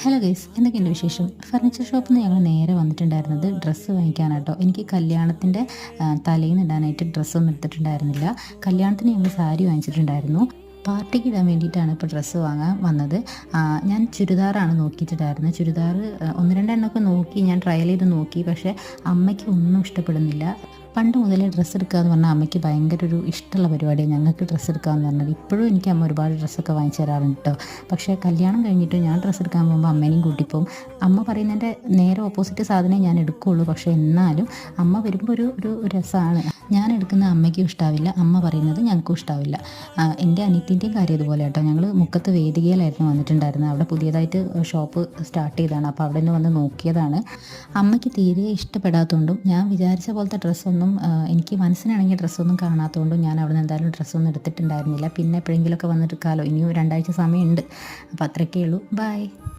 Hello guys, എന്തൊക്കെയുണ്ട് വിശേഷം? Furniture ഷോപ്പിൽ നിന്ന് ഞങ്ങൾ നേരെ വന്നിട്ടുണ്ടായിരുന്നത് ഡ്രസ്സ് വാങ്ങിക്കാനാട്ടോ. എനിക്ക് കല്യാണത്തിൻ്റെ തലേന്ന് ഇടാനായിട്ട് ഡ്രസ്സൊന്നും എടുത്തിട്ടുണ്ടായിരുന്നില്ല. കല്യാണത്തിന് ഞങ്ങൾ സാരി വാങ്ങിച്ചിട്ടുണ്ടായിരുന്നു. പാർട്ടിക്ക് ഇടാൻ വേണ്ടിയിട്ടാണ് ഇപ്പോൾ ഡ്രസ്സ് വാങ്ങാൻ വന്നത്. ഞാൻ ചുരിദാറാണ് നോക്കിയിട്ടുണ്ടായിരുന്നത്. ചുരിദാർ ഒന്ന് രണ്ടെണ്ണമൊക്കെ നോക്കി, ഞാൻ ട്രയൽ ചെയ്ത് നോക്കി. പക്ഷേ അമ്മയ്ക്ക് ഒന്നും ഇഷ്ടപ്പെടുന്നില്ല. പണ്ട് മുതലേ ഡ്രസ്സ് എടുക്കുക എന്ന് പറഞ്ഞാൽ അമ്മയ്ക്ക് ഭയങ്കര ഒരു ഇഷ്ടമുള്ള പരിപാടിയാണ്. ഞങ്ങൾക്ക് ഡ്രസ്സ് എടുക്കുക എന്ന് പറഞ്ഞാൽ ഇപ്പോഴും എനിക്ക് അമ്മ ഒരുപാട് ഡ്രസ്സൊക്കെ വാങ്ങിച്ചു തരാറുണ്ട് കേട്ടോ. പക്ഷേ കല്യാണം കഴിഞ്ഞിട്ട് ഞാൻ ഡ്രസ്സ് എടുക്കാൻ പോകുമ്പോൾ അമ്മേനെയും കൂട്ടിപ്പോവും. അമ്മ പറയുന്നതിൻ്റെ നേരെ ഓപ്പോസിറ്റ് സാധനമേ ഞാൻ എടുക്കുകയുള്ളൂ. പക്ഷേ എന്നാലും അമ്മ വരുമ്പോൾ ഒരു ഒരു രസമാണ്. ഞാൻ എടുക്കുന്ന അമ്മയ്ക്കും ഇഷ്ടാവില്ല, അമ്മ പറയുന്നത് ഞങ്ങൾക്കും ഇഷ്ടാവില്ല. എൻ്റെ അനിയത്തിൻ്റെയും കാര്യം ഇതുപോലെ കേട്ടോ. ഞങ്ങൾ മുക്കത്ത് വേദികയിലായിരുന്നു വന്നിട്ടുണ്ടായിരുന്നത്. അവിടെ പുതിയതായിട്ട് ഷോപ്പ് സ്റ്റാർട്ട് ചെയ്തതാണ്. അപ്പോൾ അവിടെ നിന്ന് വന്ന് നോക്കിയതാണ്. അമ്മയ്ക്ക് തീരെ ഇഷ്ടപ്പെടാത്തതുകൊണ്ടും ഞാൻ വിചാരിച്ച പോലത്തെ ഡ്രസ്സൊന്നും എനിക്ക് മനസ്സിനാണെങ്കിൽ ഡ്രസ്സൊന്നും കാണാത്തതുകൊണ്ടും ഞാൻ അവിടെ നിന്ന് എന്തായാലും ഡ്രസ്സൊന്നും എടുത്തിട്ടുണ്ടായിരുന്നില്ല. പിന്നെ എപ്പോഴെങ്കിലുമൊക്കെ വന്നെടുക്കാമല്ലോ, ഇനിയും 2 ആഴ്ച സമയമുണ്ട്. അപ്പോൾ അത്രയൊക്കെ ഉള്ളൂ. ബൈ.